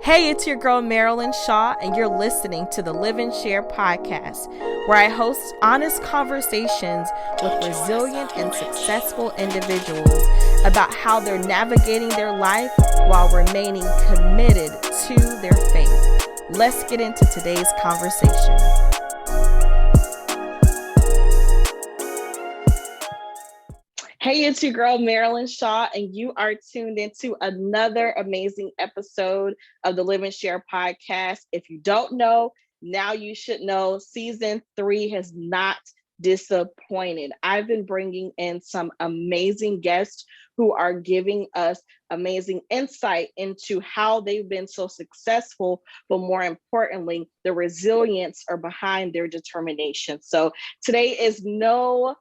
Hey, it's your girl Marilyn Shaw, and you're listening to the Live and Share podcast, where I host honest conversations with resilient and successful individuals about how they're navigating their life while remaining committed to their faith. Let's get into today's conversation. Hey, it's your girl Marilyn Shaw, and you are tuned into another amazing episode of the Live and Share podcast. If you don't know, now you should know. Season 3 has not disappointed. I've been bringing in some amazing guests who are giving us amazing insight into how they've been so successful, but more importantly, the resilience are behind their determination. So today is no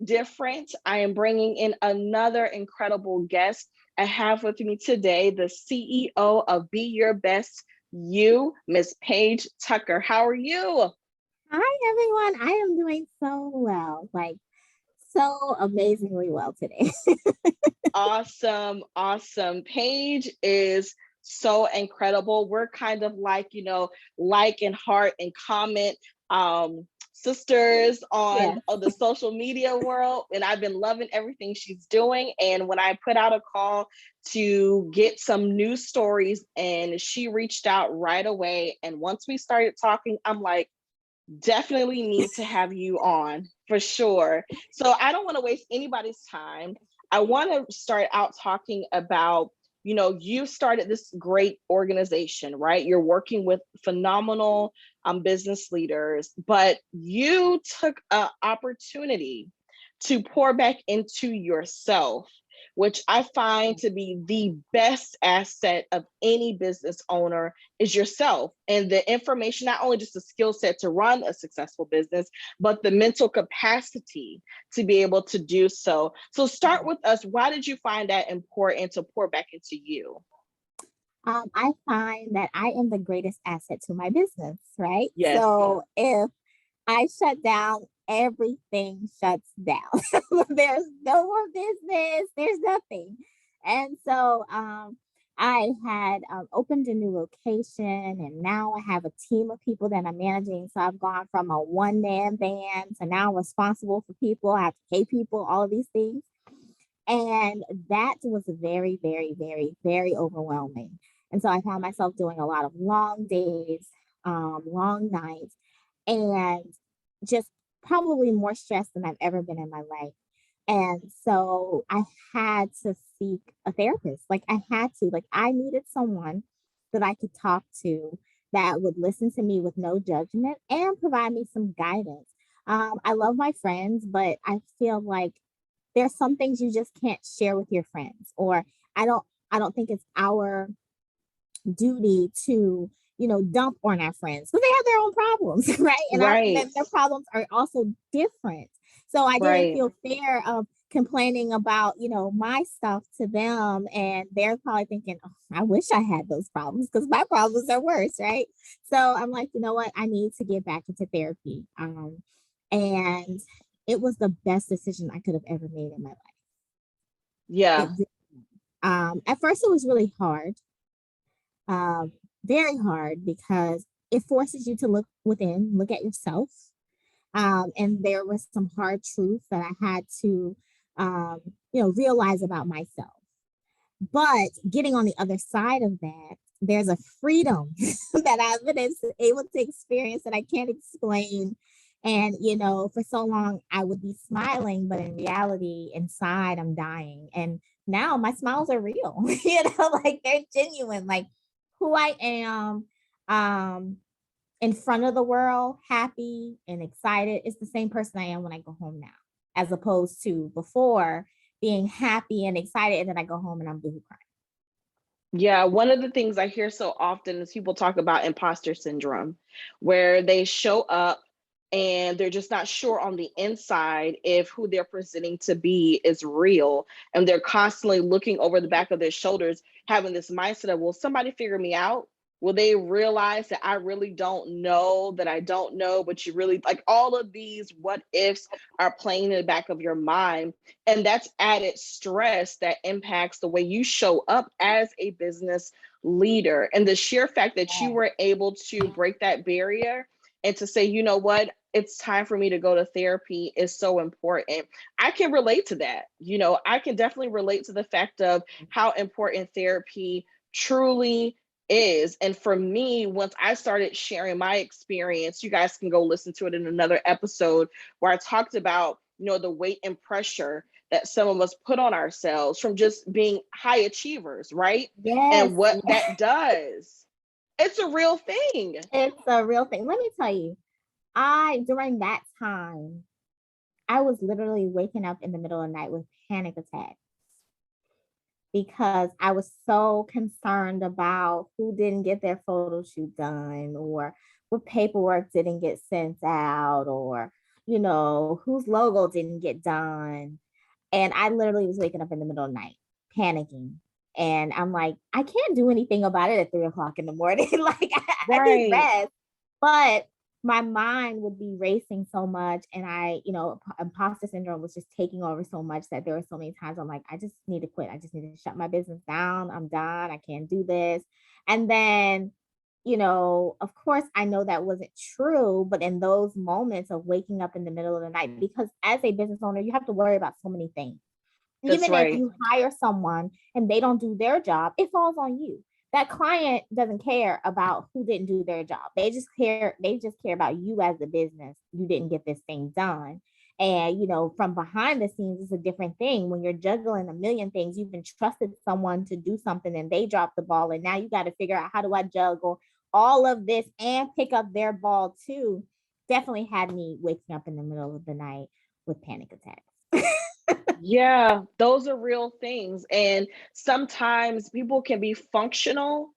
different. I am bringing in another incredible guest. I have with me today the CEO of Be Your Best You, Miss Paige Tucker. How are you? Hi, everyone. I am doing so well, so amazingly well today. Awesome. Paige is so incredible. We're kind of like, like and heart and comment sisters on the social media world, and I've been loving everything she's doing. And when I put out a call to get some news stories, and she reached out right away, and once we started talking, I'm like, definitely need to have you on for sure. So I don't want to waste anybody's time. I want to start out talking about, you started this great organization, right? You're working with phenomenal business leaders, but you took an opportunity to pour back into yourself, which I find to be the best asset of any business owner is yourself. And the information, not only just the skill set to run a successful business, but the mental capacity to be able to do so. So start with us. Why did you find that important to pour back into you? I find that I am the greatest asset to my business, right? Yes. So if I shut down, everything shuts down. There's no more business, there's nothing. And so I had opened a new location, and now I have a team of people that I'm managing. So I've gone from a one-man band to now I'm responsible for people. I have to pay people, all of these things. And that was very, very, very, very overwhelming. And so I found myself doing a lot of long days, long nights, and just probably more stressed than I've ever been in my life. And so I had to seek a therapist. I needed someone that I could talk to that would listen to me with no judgment and provide me some guidance. I love my friends, but I feel like there's some things you just can't share with your friends, or I don't I don't think it's our duty to dump on our friends because they have their own problems. Right, and Right. their problems are also different. So I didn't Right. feel fair of complaining about my stuff to them, and they're probably thinking, oh, I wish I had those problems because my problems are worse, right? So I'm like, you know what, I need to get back into therapy. And it was the best decision I could have ever made in my life. Yeah. At first, it was really hard, um, very hard, because it forces you to look within, look at yourself. And there was some hard truths that I had to, realize about myself. But getting on the other side of that, there's a freedom that I've been able to experience that I can't explain. And, for so long, I would be smiling, but in reality, inside, I'm dying. And now my smiles are real, like they're genuine, like who I am in front of the world, happy and excited, is the same person I am when I go home now, as opposed to before being happy and excited. And then I go home and I'm boohoo crying. Yeah, one of the things I hear so often is people talk about imposter syndrome, where they show up and they're just not sure on the inside if who they're presenting to be is real. And they're constantly looking over the back of their shoulders, having this mindset of, will somebody figure me out? Will they realize that I really don't know that I don't know, but you really like all of these what ifs are playing in the back of your mind. And that's added stress that impacts the way you show up as a business leader. And the sheer fact that you were able to break that barrier and to say, you know what, it's time for me to go to therapy is so important. I can relate to that. You know, I can definitely relate to the fact of how important therapy truly is. And for me, once I started sharing my experience, you guys can go listen to it in another episode where I talked about, you know, the weight and pressure that some of us put on ourselves from just being high achievers, right? Yes, And what that does. It's a real thing. it's a real thing. Let me tell you, during that time, I was literally waking up in the middle of the night with panic attacks because I was so concerned about who didn't get their photo shoot done, or what paperwork didn't get sent out, or, you know, whose logo didn't get done. And I literally was waking up in the middle of the night, panicking. And I'm like, I can't do anything about it at 3 o'clock in the morning. Like I need Right. rest. But my mind would be racing so much. And imposter syndrome was just taking over so much that there were so many times I'm like, I just need to quit. I just need to shut my business down. I'm done. I can't do this. And then, of course, I know that wasn't true, but in those moments of waking up in the middle of the night, because as a business owner, you have to worry about so many things. That's Even if right. you hire someone and they don't do their job, it falls on you. That client doesn't care about who didn't do their job. They just care about you as a business. You didn't get this thing done. And from behind the scenes, it's a different thing. When you're juggling a million things, you've been trusted someone to do something and they drop the ball. And now you got to figure out, how do I juggle all of this and pick up their ball too? Definitely had me waking up in the middle of the night with panic attacks. Yeah, those are real things. And sometimes people can be functional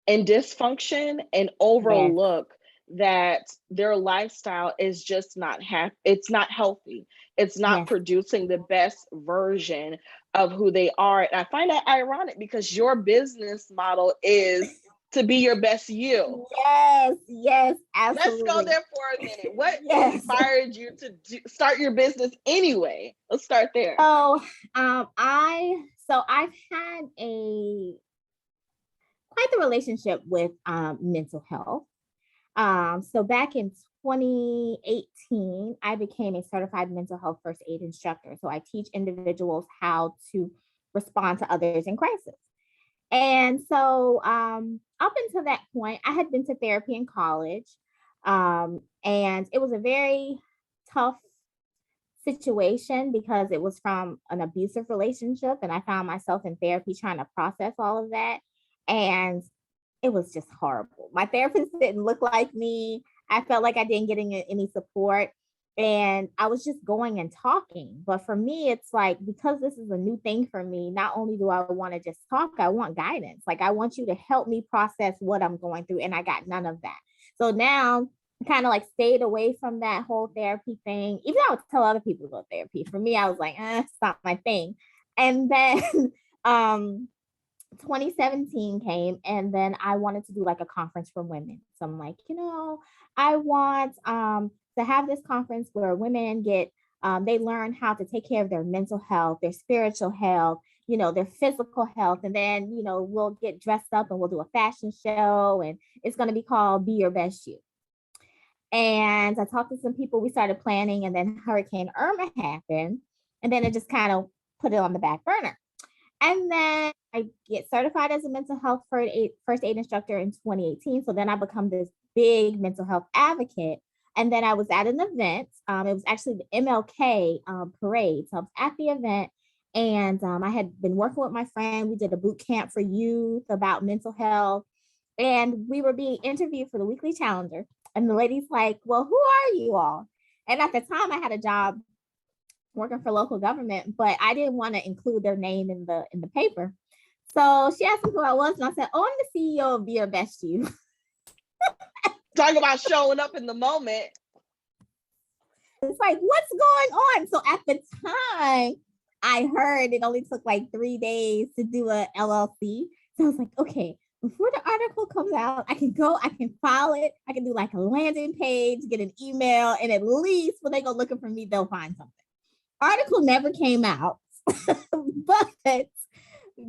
and dysfunction and Yes, overlook that their lifestyle is just not it's not healthy. It's not yes, producing the best version of who they are. And I find that ironic because your business model is to be your best you. yes, yes, Let's go absolutely. there for a minute. What Yes. inspired you to start your business anyway? Let's start there. So, I've had a quite the relationship with mental health. So back in 2018, I became a certified mental health first aid instructor. So I teach individuals how to respond to others in crisis. And so up until that point, I had been to therapy in college. And it was a very tough situation because it was from an abusive relationship. And I found myself in therapy trying to process all of that. And it was just horrible. My therapist didn't look like me. I felt like I didn't get any support. And I was just going and talking. But for me, it's like, because this is a new thing for me, not only do I want to just talk, I want guidance. Like, I want you to help me process what I'm going through. And I got none of that. So now I kind of like stayed away from that whole therapy thing. Even though I would tell other people to go to therapy. For me, I was like, it's not my thing. And then um 2017 came, and then I wanted to do like a conference for women. So I'm like, I want to have this conference where women get they learn how to take care of their mental health, their spiritual health, their physical health. And then, we'll get dressed up and we'll do a fashion show, and it's going to be called Be Your Best You. And I talked to some people, we started planning, and then Hurricane Irma happened. And then it just kind of put it on the back burner. And then I get certified as a mental health first aid instructor in 2018. So then I become this big mental health advocate. And then I was at an event. It was actually the MLK parade. So I was at the event, and I had been working with my friend. We did a boot camp for youth about mental health. And we were being interviewed for the Weekly Challenger. And the lady's like, well, who are you all? And at the time I had a job working for local government, but I didn't want to include their name in the paper. So she asked me who I was, and I said, "Oh, I'm the CEO of Be Your Best You." Talk about showing up in the moment. It's like, what's going on? So at the time, I heard it only took like 3 days to do a LLC. So I was like, okay, before the article comes out, I can file it, I can do like a landing page, get an email, and at least when they go looking for me, they'll find something. Article never came out, but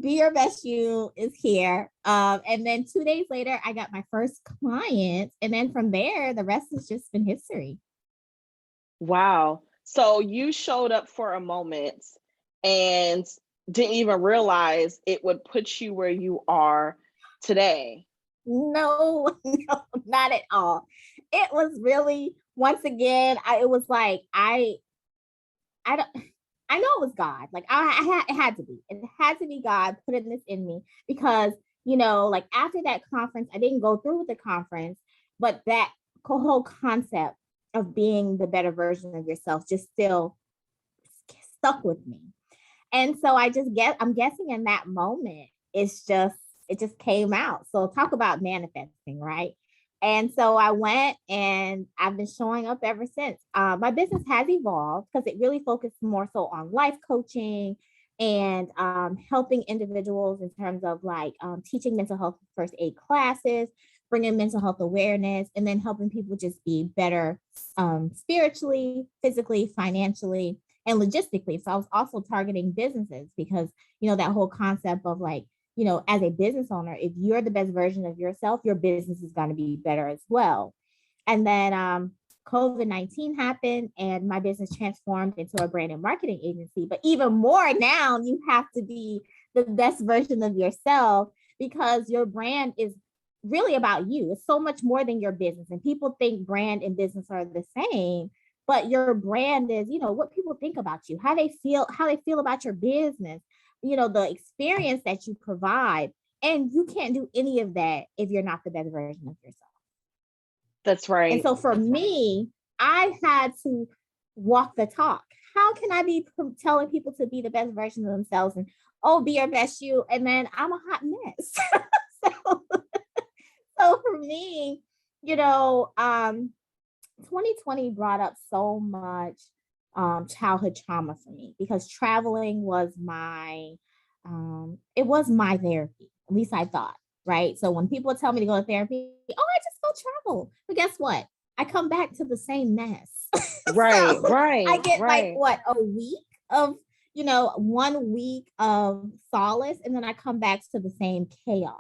Be Your Best You is here. And then 2 days later, I got my first client. And then from there, the rest has just been history. Wow. So you showed up for a moment and didn't even realize it would put you where you are today. No, no, not at all. It was really, once again, it was like, I don't, I know it was God. Like it had to be. It had to be God putting this in me because, like after that conference, I didn't go through with the conference, but that whole concept of being the better version of yourself just still stuck with me. And so I'm guessing in that moment, it just came out. So talk about manifesting, right? And so I went and I've been showing up ever since. My business has evolved because it really focused more so on life coaching and helping individuals in terms of like teaching mental health first aid classes, bringing mental health awareness, and then helping people just be better spiritually, physically, financially, and logistically. So I was also targeting businesses because, that whole concept of like, as a business owner, if you're the best version of yourself, your business is going to be better as well. And then COVID-19 happened and my business transformed into a brand and marketing agency. But even more now, you have to be the best version of yourself because your brand is really about you. It's so much more than your business. And people think brand and business are the same, but your brand is, what people think about you, how they feel about your business, the experience that you provide. And you can't do any of that if you're not the best version of yourself. That's right. And so for me, I had to walk the talk. How can I be telling people to be the best version of themselves and, be your best you? And then I'm a hot mess. so for me, 2020 brought up so much childhood trauma for me because traveling was my therapy. At least I thought, right? So when people tell me to go to therapy, I just go travel. But guess what? I come back to the same mess. Right, right. I get right. like a week of 1 week of solace, and then I come back to the same chaos.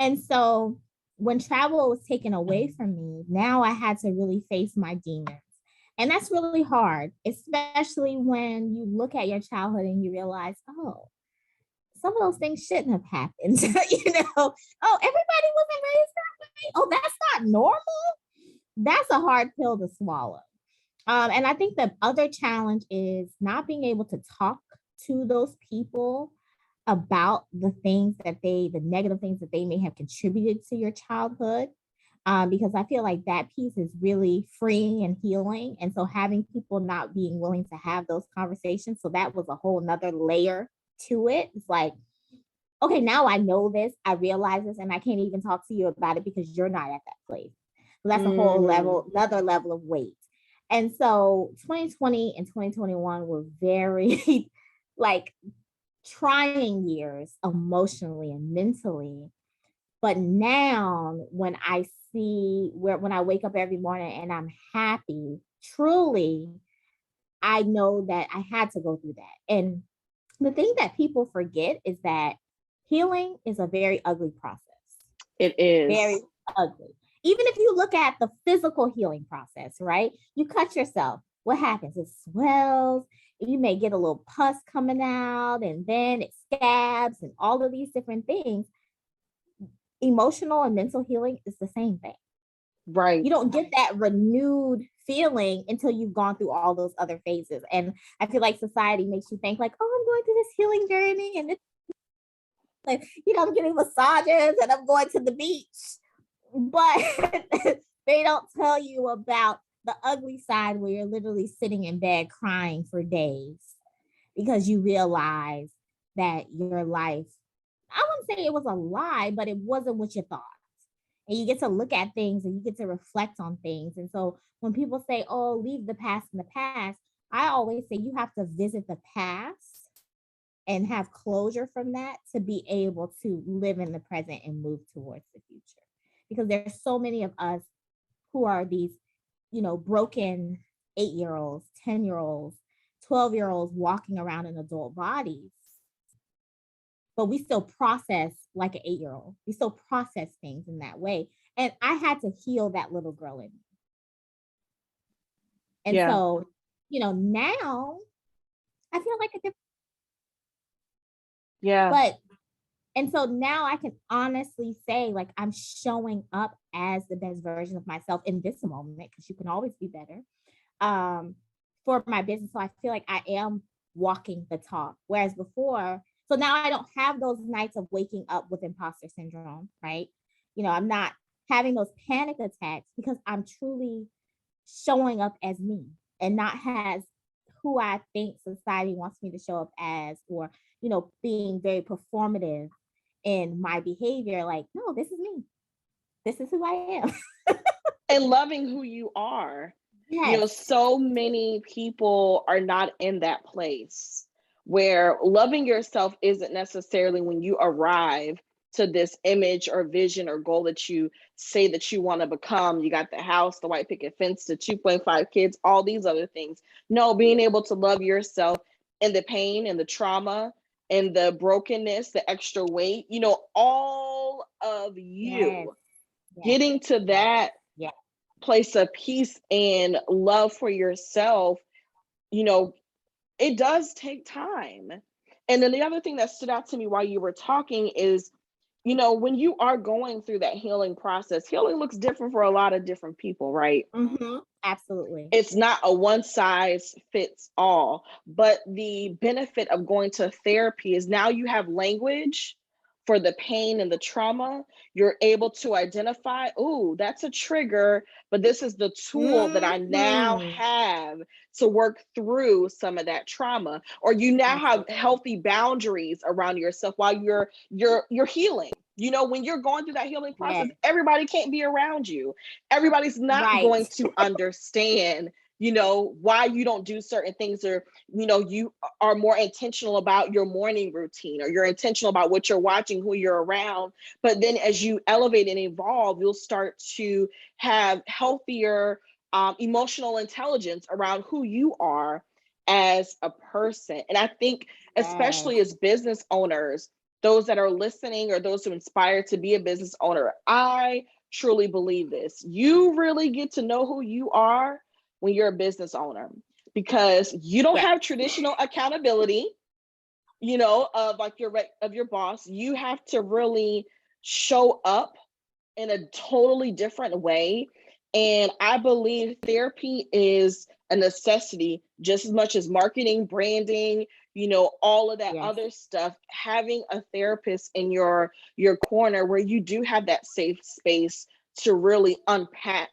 And so when travel was taken away from me, now I had to really face my demons. And that's really hard, especially when you look at your childhood and you realize, some of those things shouldn't have happened. Everybody wasn't raised that way. Oh, that's not normal. That's a hard pill to swallow. And I think the other challenge is not being able to talk to those people about the negative things that they may have contributed to your childhood. Because I feel like that piece is really freeing and healing. And so having people not being willing to have those conversations. So that was a whole nother layer to it. It's like, okay, now I know this, I realize this, and I can't even talk to you about it because you're not at that place. So that's a whole another level of weight. And so 2020 and 2021 were very like trying years emotionally and mentally. But now when I when I wake up every morning and I'm happy, truly, I know that I had to go through that. And the thing that people forget is that healing is a very ugly process. It is. Very ugly. Even if you look at the physical healing process, right? You cut yourself. What happens? It swells. You may get a little pus coming out, and then it scabs and all of these different things. Emotional and mental healing is the same thing. Right. You don't get that renewed feeling until you've gone through all those other phases. And I feel like society makes you think like, I'm going through this healing journey and it's like, I'm getting massages and I'm going to the beach. But they don't tell you about the ugly side where you're literally sitting in bed crying for days because you realize that your life, I wouldn't say it was a lie, but it wasn't what you thought. And you get to look at things and you get to reflect on things. And so when people say, leave the past in the past, I always say you have to visit the past and have closure from that to be able to live in the present and move towards the future. Because there's so many of us who are these, broken 8-year-olds, 10-year-olds, 12-year-olds walking around in adult bodies. but we still process like an 8-year-old. We still process things in that way. And I had to heal that little girl in me. And Yeah. so, now I feel like a different, Yeah. but and so now I can honestly say, like, I'm showing up as the best version of myself in this moment, because you can always be better, um, for my business. So I feel like I am walking the talk. Whereas before, so now I don't have those nights of waking up with imposter syndrome, right? I'm not having those panic attacks because I'm truly showing up as me and not as who I think society wants me to show up as, or, being very performative in my behavior. Like, no, this is me. This is who I am. And loving who you are. Yes. So many people are not in that place where loving yourself isn't necessarily when you arrive to this image or vision or goal that you say that you want to become. You got the house, the white picket fence, the 2.5 kids, all these other things. No, being able to love yourself in the pain and the trauma and the brokenness, the extra weight, all of Yes. you Yes. getting to that Yes. place of peace and love for yourself, you know, it does take time. And then the other thing that stood out to me while you were talking is, when you are going through that healing process, healing looks different for a lot of different people, right? Absolutely. It's not a one size fits all, but the benefit of going to therapy is now you have language for the pain and the trauma. You're able to identify, oh, that's a trigger, but this is the tool that I now Mhm. have to work through some of that trauma. Or you now have Absolutely. healthy boundaries around yourself while you're healing. When you're going through that healing process, Yes. everybody can't be around you. Everybody's not Right. going to understand why you don't do certain things, or you are more intentional about your morning routine, or you're intentional about what you're watching, who you're around. But then as you elevate and evolve, you'll start to have healthier emotional intelligence around who you are as a person. And I think Yes. especially as business owners, those that are listening or those who inspire to be a business owner, I truly believe this. You really get to know who you are when you're a business owner, because you don't Yes. have traditional accountability, of like your boss. You have to really show up in a totally different way. And I believe therapy is a necessity just as much as marketing, branding, all of that Yes. other stuff. Having a therapist in your corner where you do have that safe space to really unpack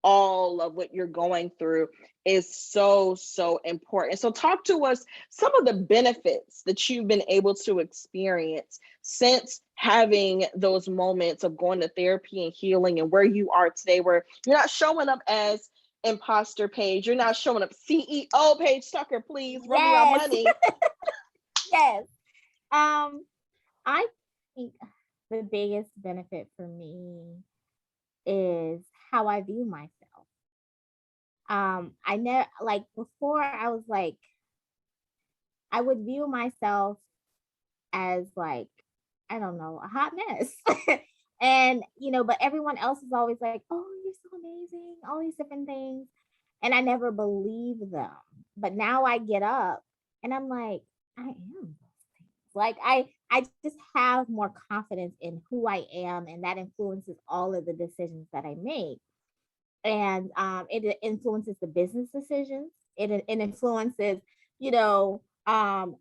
all of what you're going through is so, so important. So talk to us some of the benefits that you've been able to experience since having those moments of going to therapy and healing, and where you are today, where you're not showing up as imposter Paige, you're not showing up CEO Paige Tucker, please run me my Yes. money. Yes. I think the biggest benefit for me is how I view myself. I never, like, before, I was like, I would view myself as, like, I don't know, a hot mess. And, but everyone else is always like, oh, you're so amazing, all these different things. And I never believed them. But now I get up and I'm like, I am those things. Like, I just have more confidence in who I am, and that influences all of the decisions that I make. And it influences the business decisions. It influences, you know, um,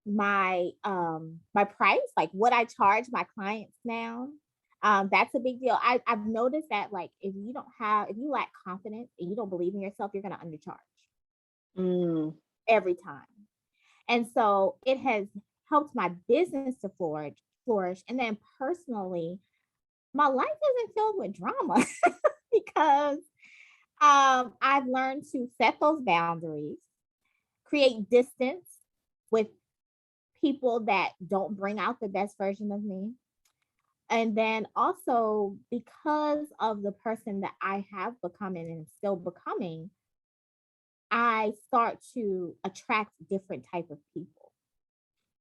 my price, like what I charge my clients now. That's a big deal. I've noticed that, like, if you lack confidence and you don't believe in yourself, you're gonna undercharge Mm, every time. And so it has helped my business to flourish. And then personally, my life isn't filled with drama because I've learned to set those boundaries, create distance with people that don't bring out the best version of me. And then also, because of the person that I have become and am still becoming, I start to attract different type of people.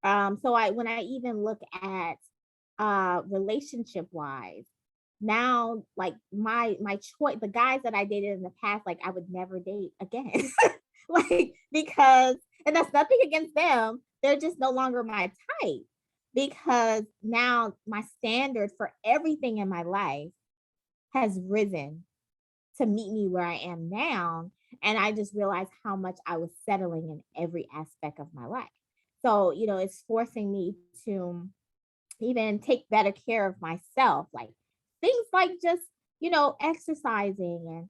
So when I even look at relationship wise, now like my choice, the guys that I dated in the past, like I would never date again. Like because, and that's nothing against them, they're just no longer my type, because now my standard for everything in my life has risen to meet me where I am now. And I just realized how much I was settling in every aspect of my life. So, it's forcing me to even take better care of myself, like things like just, exercising and,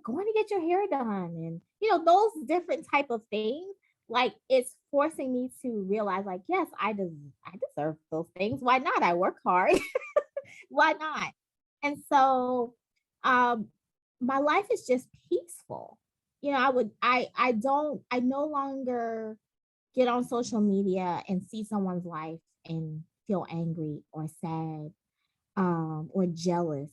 going to get your hair done and, those different type of things. Like it's forcing me to realize like, yes, I deserve those things. Why not? I work hard. Why not? And so um my life is just peaceful. I no longer get on social media and see someone's life and feel angry or sad, or jealous.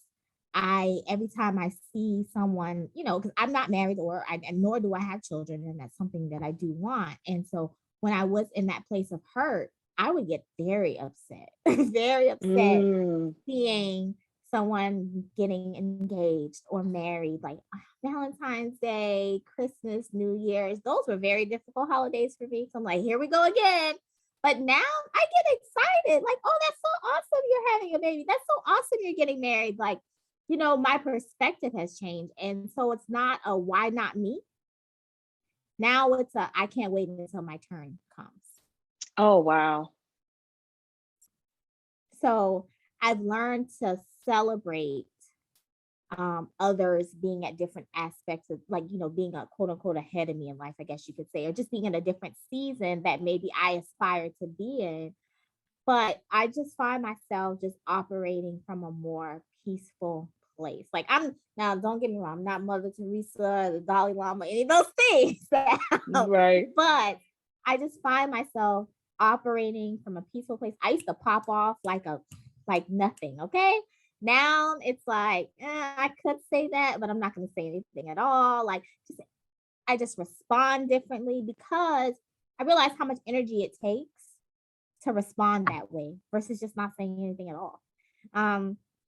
I Every time I see someone, because I'm not married, and nor do I have children, and that's something that I do want. And so when I was in that place of hurt, I would get very upset, very upset Mm. seeing someone getting engaged or married, like Valentine's Day, Christmas, New Year's. Those were very difficult holidays for me. So I'm like, here we go again. But now I get excited. Like, oh, that's so awesome you're having a baby. That's so awesome you're getting married. Like, my perspective has changed. And so it's not a why not me? Now it's a I can't wait until my turn comes. Oh, wow. So I've learned to celebrate others being at different aspects of, like, being a quote unquote ahead of me in life, I guess you could say, or just being in a different season that maybe I aspire to be in. But I just find myself just operating from a more peaceful place. Like, I'm now, don't get me wrong, I'm not Mother Teresa, the Dalai Lama, any of those things. Right. But I just find myself operating from a peaceful place. I used to pop off like nothing. Okay. Now it's like, I could say that, but I'm not going to say anything at all. Like, I just respond differently because I realize how much energy it takes to respond that way versus just not saying anything at all.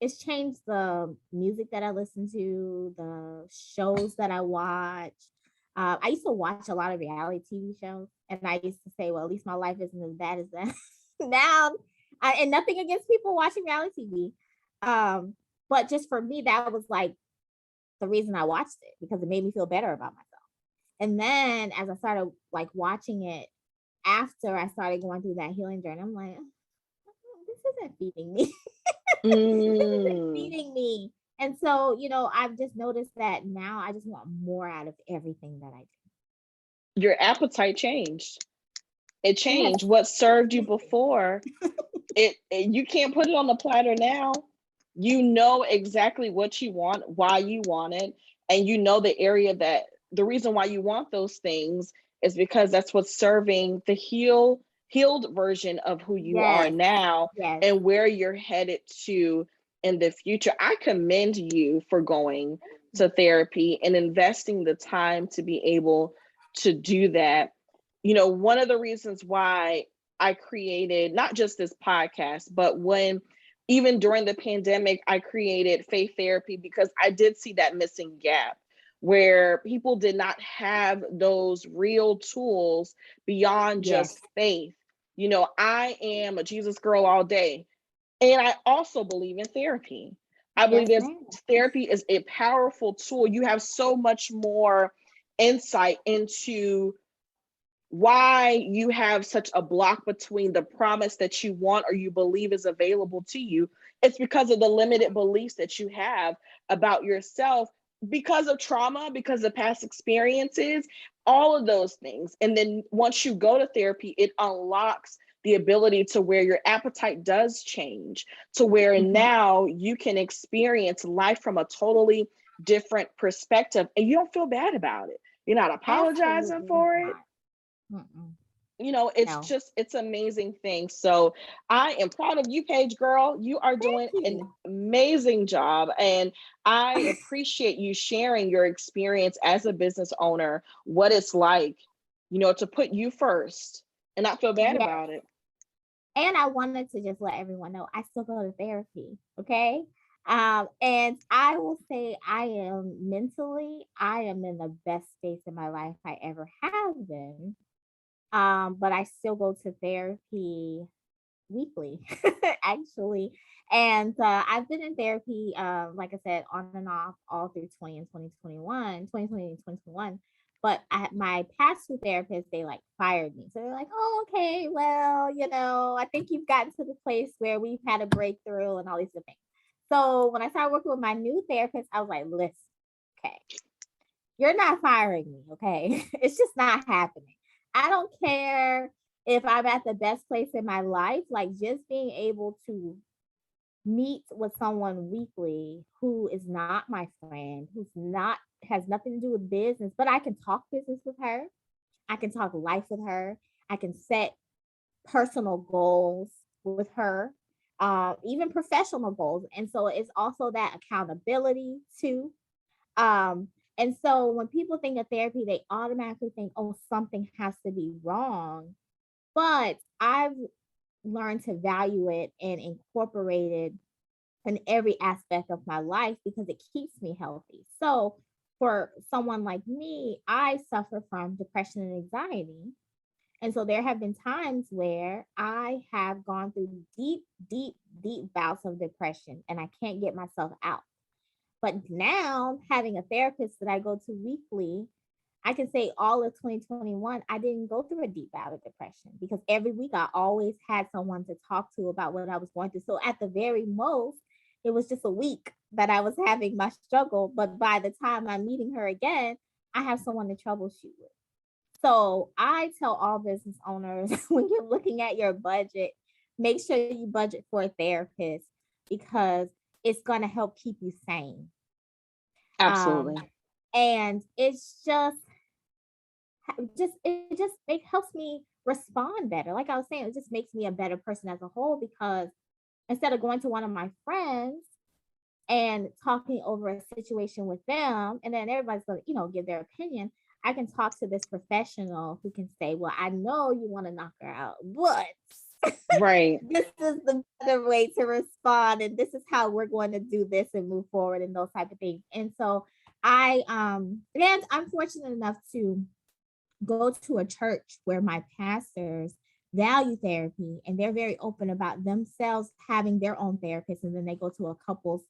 It's changed the music that I listen to, the shows that I watch. I used to watch a lot of reality TV shows, and I used to say, well, at least my life isn't as bad as that. Now, and nothing against people watching reality TV. But just for me, that was like the reason I watched it, because it made me feel better about myself. And then as I started like watching it after I started going through that healing journey, I'm like, this isn't feeding me. This isn't Mm. feeding me. And so, I've just noticed that now I just want more out of everything that I Your appetite changed. It do. Yes. changed. What served you before, you can't put it on the platter now. You know exactly what you want, why you want it, and you know the reason why you want those things is because that's what's serving the healed version of who you are Yes. now Yes. and where you're headed to in the future. I commend you for going to therapy and investing the time to be able to do that. One of the reasons why I created not just this podcast, but when even during the pandemic, I created faith therapy because I did see that missing gap where people did not have those real tools beyond Yes. just faith. I am a Jesus girl all day. And I also believe in therapy. I believe Yes, that ma'am. therapy is a powerful tool. You have so much more insight into why you have such a block between the promise that you want or you believe is available to you. It's because of the limited beliefs that you have about yourself because of trauma, because of past experiences, all of those things. And then once you go to therapy, it unlocks the ability to where your appetite does change, to where Mhm. now you can experience life from a totally different perspective and you don't feel bad about it. You're not apologizing Absolutely for it. not. Mm-mm. It's No. just it's amazing thing. So I am proud of you, Paige girl. You are Thank doing an you. amazing job, and I appreciate you sharing your experience as a business owner, what it's like, to put you first and not feel bad Yes. about it. And I wanted to just let everyone know I still go to therapy. Okay. And I will say I am in the best space in my life I ever have been. But I still go to therapy weekly, actually. And I've been in therapy, like I said, on and off all through 20 and 2021, 2020 and 2021. But my past two therapists, they like fired me. So they're like, oh, okay, well, I think you've gotten to the place where we've had a breakthrough and all these different things. So when I started working with my new therapist, I was like, listen, okay, you're not firing me, okay? It's just not happening. I don't care if I'm at the best place in my life, like just being able to meet with someone weekly who is not my friend, who's not has nothing to do with business, but I can talk business with her. I can talk life with her. I can set personal goals with her, even professional goals. And so it's also that accountability too. And so when people think of therapy, they automatically think, oh, something has to be wrong. But I've learned to value it and incorporate it in every aspect of my life because it keeps me healthy. So for someone like me, I suffer from depression and anxiety. And so there have been times where I have gone through deep, deep, deep bouts of depression and I can't get myself out. But now, having a therapist that I go to weekly, I can say all of 2021, I didn't go through a deep bout of depression because every week I always had someone to talk to about what I was going through. So at the very most, it was just a week that I was having my struggle. But by the time I'm meeting her again, I have someone to troubleshoot with. So I tell all business owners when you're looking at your budget, make sure you budget for a therapist because it's going to help keep you sane. Um, Absolutely. and it's it helps me respond better. Like I was saying, it just makes me a better person as a whole because instead of going to one of my friends and talking over a situation with them, and then everybody's going to, give their opinion, I can talk to this professional who can say, well, I know you want to knock her out, but Right. this is the better way to respond, and this is how we're going to do this and move forward and those type of things. And so and I'm fortunate enough to go to a church where my pastors value therapy and they're very open about themselves having their own therapist, and then they go to a couples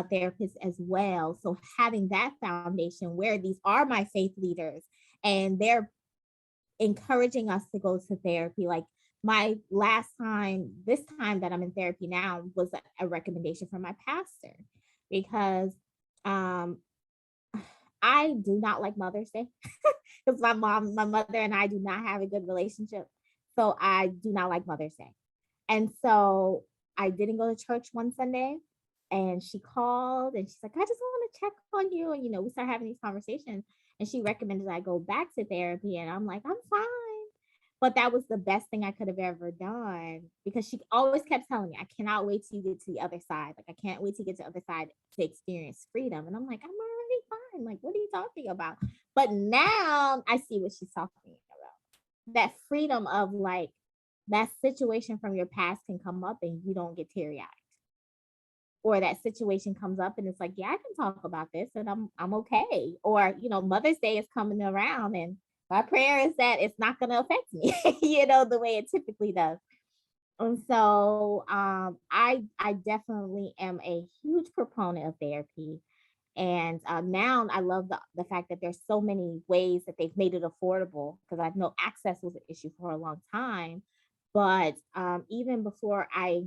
therapist as well. So having that foundation where these are my faith leaders and they're encouraging us to go to therapy. Like my last time, this time that I'm in therapy now was a recommendation from my pastor because um I do not like Mother's Day because my mother and I do not have a good relationship. So I do not like Mother's Day. And so I didn't go to church one Sunday and she called and she's like, I just want to check on you. And, we start having these conversations and she recommended I go back to therapy. And I'm like, I'm fine. But that was the best thing I could have ever done because she always kept telling me, I cannot wait till you get to the other side. Like, I can't wait to get to the other side to experience freedom. And I'm like, I'm already fine. Like, what are you talking about? But now I see what she's talking about. That freedom of like, that situation from your past can come up and you don't get teary eyed. Or that situation comes up and it's like, yeah, I can talk about this and I'm okay. Or, Mother's Day is coming around and my prayer is that it's not going to affect me, the way it typically does. And so I definitely am a huge proponent of therapy. And now I love the fact that there's so many ways that they've made it affordable because I know access was an issue for a long time. But even before I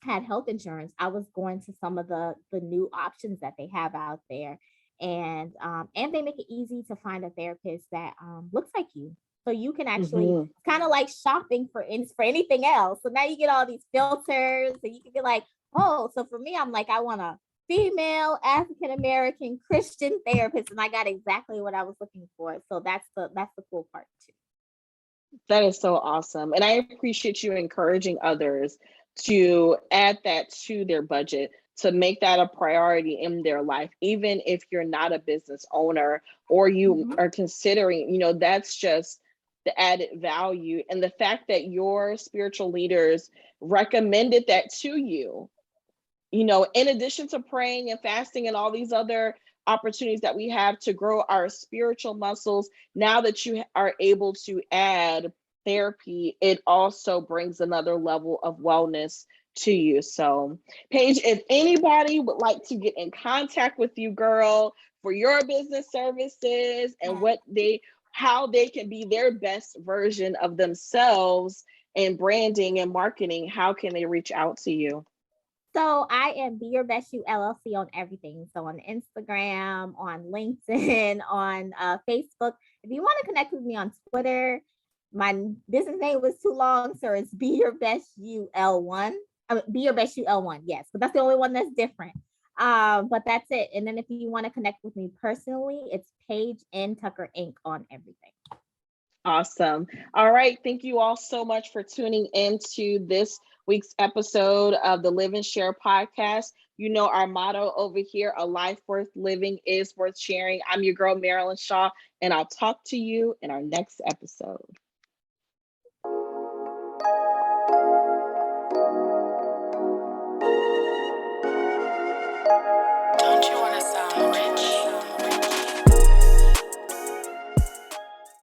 had health insurance, I was going to some of the new options that they have out there, and they make it easy to find a therapist that looks like you. So you can actually Mhm. kind of like shopping for anything else. So now you get all these filters, and you can be like, oh, so for me, I'm like, I want a female African American Christian therapist, and I got exactly what I was looking for. So that's the cool part too. That is so awesome. And I appreciate you encouraging others to add that to their budget, to make that a priority in their life, even if you're not a business owner or you Mhm. are considering, that's just the added value. And the fact that your spiritual leaders recommended that to you, in addition to praying and fasting and all these other opportunities that we have to grow our spiritual muscles, now that you are able to add therapy, it also brings another level of wellness to you. So, Paige, if anybody would like to get in contact with you, girl, for your business services and how they can be their best version of themselves in branding and marketing, how can they reach out to you? So I am Be Your Best You LLC on everything. So on Instagram, on LinkedIn, on Facebook. If you want to connect with me on Twitter, my business name was too long, so it's Be Your Best You L1. Be Your Best You L1. Yes, but that's the only one that's different. But that's it. And then if you want to connect with me personally, it's Paige N Tucker Inc. on everything. Awesome. All right. Thank you all so much for tuning into this week's episode of the Live and Share podcast. You know our motto over here: a life worth living is worth sharing. I'm your girl, Marilyn Shaw, and I'll talk to you in our next episode.